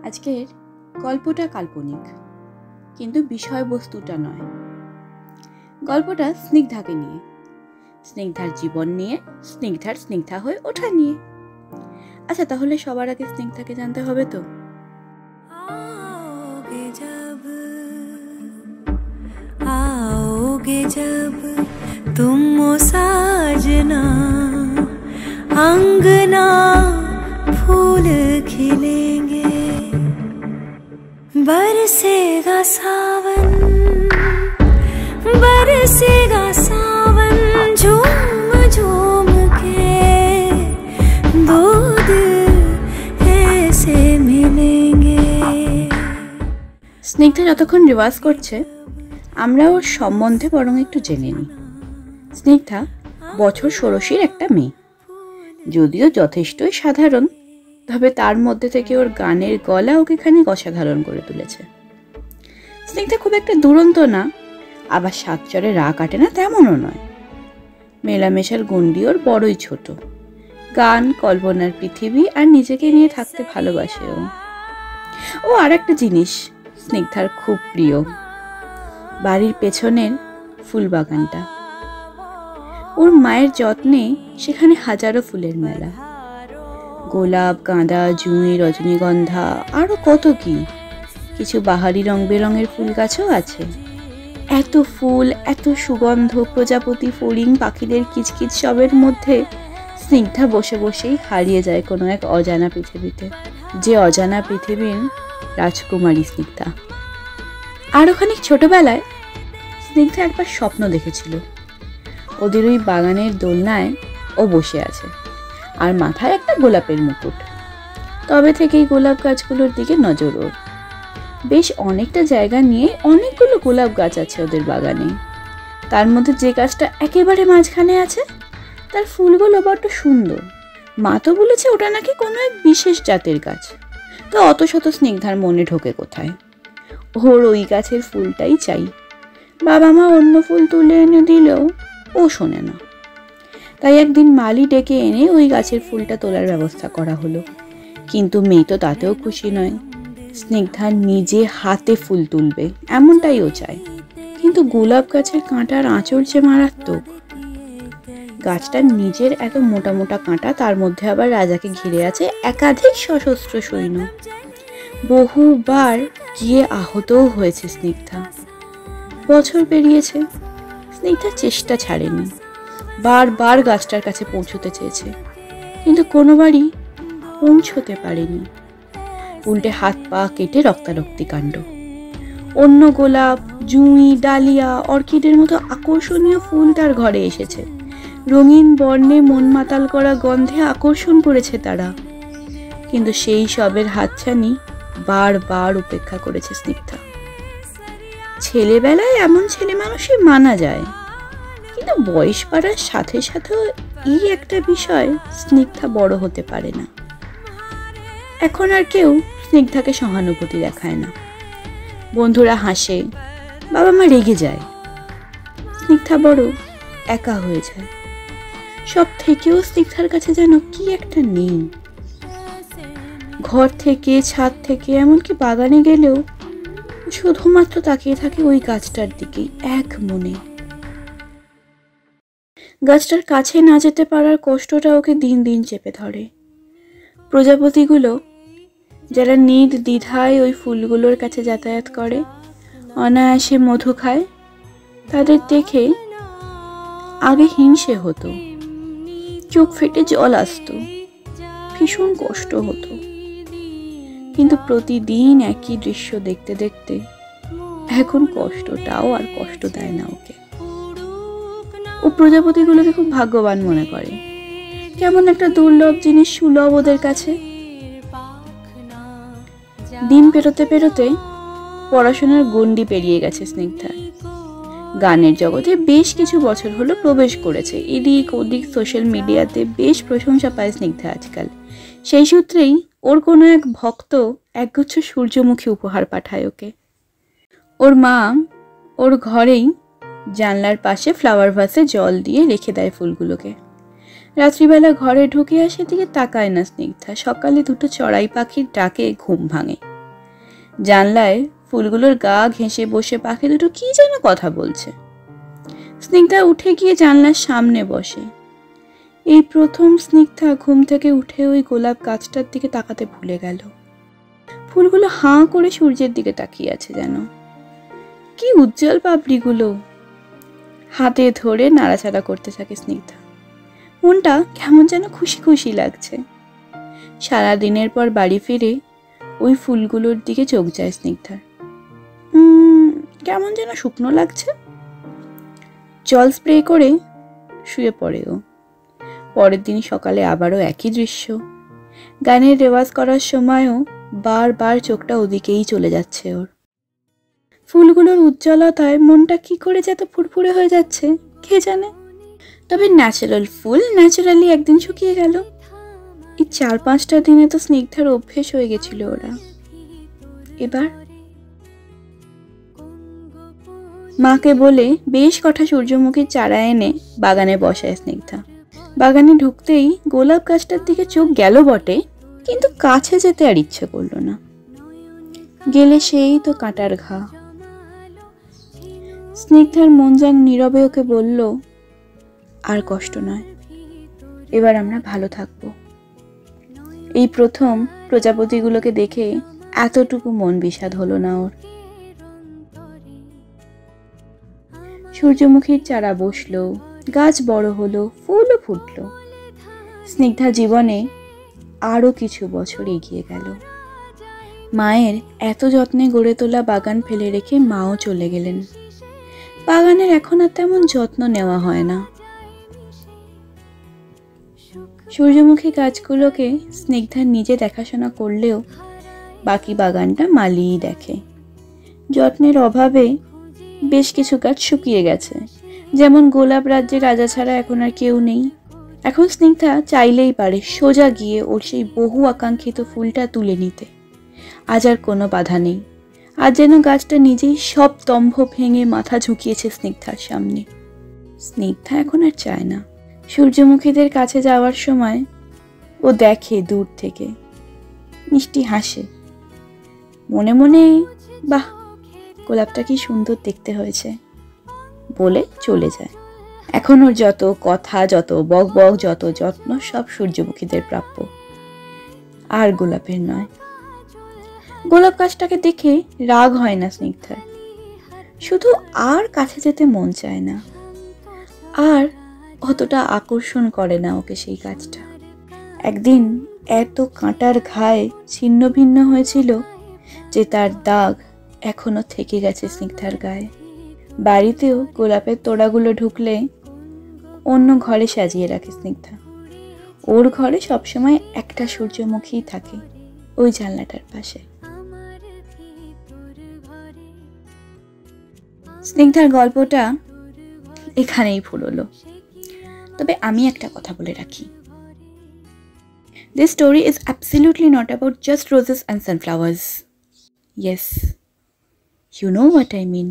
আজকের গল্পটা কাল্পনিক, কিন্তু বিষয়বস্তুটা নয়। গল্পটা স্নিগ্ধাকে নিয়ে, স্নিগ্ধার জীবন নিয়ে, স্নিগ্ধা হয়ে ওঠা নিয়ে। আচ্ছা, তাহলে সবার আগে স্নিগ্ধাকে জানতে হবে তো। आओगे जब तुम साजना, अंगना फूल खिलेंगे, बरसेगा सावन झूम झूम के, दो दिल ऐसे मिलेंगे। স্নিগ্ধা যতক্ষণ রিভার্স করছে, আমরা ওর সম্বন্ধে বরং একটু জেনে নিই। স্নিগ্ধা বছর 16-র একটা মেয়ে, যদিও যথেষ্টই সাধারণ, তবে তার মধ্যে থেকে ওর গানের গলা ওকে খানিক অসাধারণ করে তুলেছে। স্নিগ্ধা খুব একটা দুরন্ত না, আবার সাতচরে রা কাটে না তেমনও নয়। মেলামেশার গণ্ডি ওর বড়ই ছোট। গান, কল্পনার পৃথিবী আর নিজেকে নিয়ে থাকতে ভালোবাসে ও। আর একটা জিনিস স্নিগ্ধার খুব প্রিয়, বাড়ির পেছনের ফুল বাগানটা। ওর মায়ের যত্নে সেখানে হাজারো ফুলের মেলা, গোলাপ, গাঁদা, জুঁই, রজনীগন্ধা, আরো কত কি, কিছু বাহারি রং বেরঙের ফুল গাছও আছে। এত ফুল, এত সুগন্ধ, প্রজাপতি, ফড়িং, পাখিদের কিচকিচ সবের মধ্যে স্নিগ্ধা বসে বসেই হারিয়ে যায় কোনো এক অজানা পৃথিবীতে, যে অজানা পৃথিবীর রাজকুমারী স্নিগ্ধা। আরো খানিক ছোটবেলায় স্নিগ্ধা একবার স্বপ্ন দেখেছিল, ওদের ওই বাগানের দোলনায় ও বসে আছে, আর মাথায় একটা গোলাপের মুকুট। তবে থেকেই গোলাপ গাছগুলোর দিকে নজর ওর। বেশ অনেকটা জায়গা নিয়ে অনেকগুলো গোলাপ গাছ আছে ওদের বাগানে। তার মধ্যে যে গাছটা একেবারে মাঝখানে আছে, তার ফুলগুলো বড্ড সুন্দর। মা তো বলেছে ওটা নাকি কোনো এক বিশেষ জাতের গাছ। তো অত শত স্নিগ্ধার মনে ঢোকে কোথায়? ওর ওই গাছের ফুলটাই চাই। বাবা মা অন্য ফুল তুলে এনে দিলেও ও শোনে না। তাই একদিন মালি ডেকে এনে ওই গাছের ফুলটা তোলার ব্যবস্থা করা হলো। কিন্তু মেয়ে তো তাতেও খুশি নয়। স্নিগ্ধা নিজে হাতে ফুল তুলবে এমনটাই ও চায়। কিন্তু গোলাপ গাছের কাঁটার আঁচড় যে মারাত্মক। গাছটার নিজের এত মোটা মোটা কাঁটা, তার মধ্যে আবার রাজাকে ঘিরে আছে একাধিক সশস্ত্র সৈন্য। বহুবার গিয়ে আহতও হয়েছে স্নিগ্ধা। বছর পেরিয়েছে, স্নিগ্ধা চেষ্টা ছাড়েনি। বারবার গাছটার কাছে পৌঁছতে চেয়েছে, কিন্তু কোনোবারই পৌঁছতে পারেনি। উল্টে হাত পা কেটে রক্তারক্তি কাণ্ড। অন্য গোলাপ, জুঁই, ডালিয়া, অর্কিডের মতো আকর্ষণীয় ফুল তার ঘরে এসেছে। রঙিন বর্ণে মন মাতাল করা গন্ধে আকর্ষণ করেছে তারা, কিন্তু সেই সবের হাতছানি বারবার উপেক্ষা করেছে স্নিগ্ধা। ছেলেবেলায় এমন ছেলে মানুষই মানা যায়, কিন্তু বয়স বাড়ার সাথে সাথে এই একটা বিষয় স্নিগ্ধা বড় হতে পারে না। এখন আর কেউ স্নিগ্ধাকে সহানুভূতি দেখায় না। বন্ধুরা হাসে, বাবা মা রেগে যায়। স্নিগ্ধা বড় একা হয়ে যায়। সব থেকেও স্নিগ্ধার কাছে যেন কি একটা নেই। ঘর থেকে, ছাদ থেকে, এমনকি বাগানে গেলেও শুধুমাত্র তাকিয়ে থাকে ওই গাছটার দিকেই এক মনে। গাছটার কাছে না যেতে পারার কষ্টটা ওকে দিন দিন চেপে ধরে। প্রজাপতিগুলো যারা নির্দ্বিধায় ওই ফুলগুলোর কাছে যাতায়াত করে, অনায়াসে মধু খায়, তাদের দেখে আগে হিংসে হতো, চোখ ফেটে জল আসতো, ভীষণ কষ্ট হতো। কিন্তু প্রতিদিন একই দৃশ্য দেখতে দেখতে এখন কষ্টটাও আর কষ্ট দেয় না ওকে। ও প্রজাপতিগুলোকে খুব ভাগ্যবান মনে করে, কেমন একটা দুর্লভ জিনিস সুলভ ওদের কাছে। দিন পেরোতে পেরোতে পড়াশোনার গণ্ডি পেরিয়ে গেছে স্নিগ্ধা। গানের জগতে বেশ কিছু বছর হলো প্রবেশ করেছে। এদিক ওদিক সোশ্যাল মিডিয়াতে বেশ প্রশংসা পায় স্নিগ্ধা আজকাল। সেই সূত্রেই ওর কোনো এক ভক্ত একগুচ্ছ সূর্যমুখী উপহার পাঠায় ওকে। ওর মা ওর ঘরেই জানলার পাশে ফ্লাওয়ার ভাসে জল দিয়ে রেখে দেয় ফুলগুলোকে। রাত্রিবেলা ঘরে ঢুকে আর সেদিকে তাকায় না স্নিগ্ধা। সকালে দুটো চড়াই পাখির ডাকে ঘুম ভাঙে। জানলায় ফুলগুলোর গা ঘেঁষে বসে পাখি দুটো কি যেন কথা বলছে। স্নিগ্ধা উঠে গিয়ে জানলার সামনে বসে। এই প্রথম স্নিগ্ধা ঘুম থেকে উঠে ওই গোলাপ গাছটার দিকে তাকাতে ভুলে গেল। ফুলগুলো হাঁ করে সূর্যের দিকে তাকিয়ে আছে যেন। কি উজ্জ্বল পাপড়িগুলো! হাতে ধরে নাড়াচাড়া করতে থাকে স্নিগ্ধা। মনটা কেমন যেন খুশি খুশি লাগছে। সারাদিনের পর বাড়ি ফিরে ওই ফুলগুলোর দিকে চোখ যায় স্নিগ্ধার। কেমন যেন শুকনো লাগছে। জল স্প্রে করে শুয়ে পড়ে ও। পরের দিন সকালে আবারও একই দৃশ্য। গানের রেওয়াজ করার সময়ও বারবার চোখটা ওদিকেই চলে যাচ্ছে ওর। ফুলগুলোর উজ্জ্বলতায় মনটা কি করে যে এত ফুরফুরে হয়ে যাচ্ছে কে জানে। তবে ন্যাচারাল ফুল ন্যাচারালি একদিন শুকিয়ে গেল। এই 4-5টা দিনে তো স্নিগ্ধার অভ্যেস হয়ে গেছিল ওরা। এবার মাকে বলে বেশ কটা সূর্যমুখীর চারা এনে বাগানে বসায় স্নিগ্ধা। বাগানে ঢুকতেই গোলাপ গাছটার দিকে চোখ গেল বটে, কিন্তু কাছে যেতে আর ইচ্ছে করলো না। গেলে সেই তো কাঁটার ঘা। স্নিগ্ধার মন যেন নীরবে ওকে বলল, আর কষ্ট নয়, এবার আমরা ভালো থাকবো। এই প্রথম প্রজাপতিগুলোকে দেখে এতটুকু মন বিষাদ হলো না ওর। সূর্যমুখীর চারা বসলো, গাছ বড় হলো, ফুলও ফুটলো। স্নিগ্ধা জীবনে আরো কিছু বছর এগিয়ে গেল। মায়ের এত যত্নে গড়ে তোলা বাগান ফেলে রেখে মাও চলে গেলেন। বাগানের এখন আর তেমন যত্ন নেওয়া হয় না। সূর্যমুখী গাছগুলোকে স্নিগ্ধা নিজে দেখাশোনা করলেও বাকি বাগানটা মালিই দেখে। যত্নের অভাবে বেশ কিছু গাছ শুকিয়ে গেছে, যেমন গোলাপ রাজ্যে রাজা ছাড়া এখন আর কেউ নেই। এখন স্নিগ্ধা চাইলেই পারে সোজা গিয়ে ওর সেই বহু আকাঙ্ক্ষিত ফুলটা তুলে নিতে। আজ আর কোনো বাধা নেই। আজ যেন গাছটা নিজেই সব দম্ভ ভেঙে মাথা ঝুঁকিয়েছে স্নিগ্ধার সামনে। স্নিগ্ধা এখন আর চায় না। সূর্যমুখীদের কাছে যাওয়ার সময় ও দেখে দূর থেকে, মিষ্টি হাসে, মনে মনে বাহ, গোলাপটা কি সুন্দর দেখতে হয়েছে বলে চলে যায়। এখন ওর যত কথা, যত বক বক, যত যত্ন সব সূর্যমুখীদের প্রাপ্য, আর গোলাপের নয়। গোলাপ গাছটাকে দেখে রাগ হয় না স্নিগ্ধার, শুধু আর কাছে যেতে মন চায় না, আর অতটা আকর্ষণ করে না ওকে সেই গাছটা। একদিন এত কাঁটার ঘায়ে ছিন্ন ভিন্ন হয়েছিল যে তার দাগ এখনো থেকে গেছে স্নিগ্ধার গায়ে। বাড়িতেও গোলাপের তোড়াগুলো ঢুকলে অন্য ঘরে সাজিয়ে রাখে স্নিগ্ধা। ওর ঘরে সবসময় একটা সূর্যমুখী থাকে, ওই জানলাটার পাশে। স্নিগ্ধার গল্পটা এখানেই ফুরলো। তবে আমি একটা কথা বলে রাখি, this story is absolutely not about just roses and sunflowers. Yes, you know what I mean.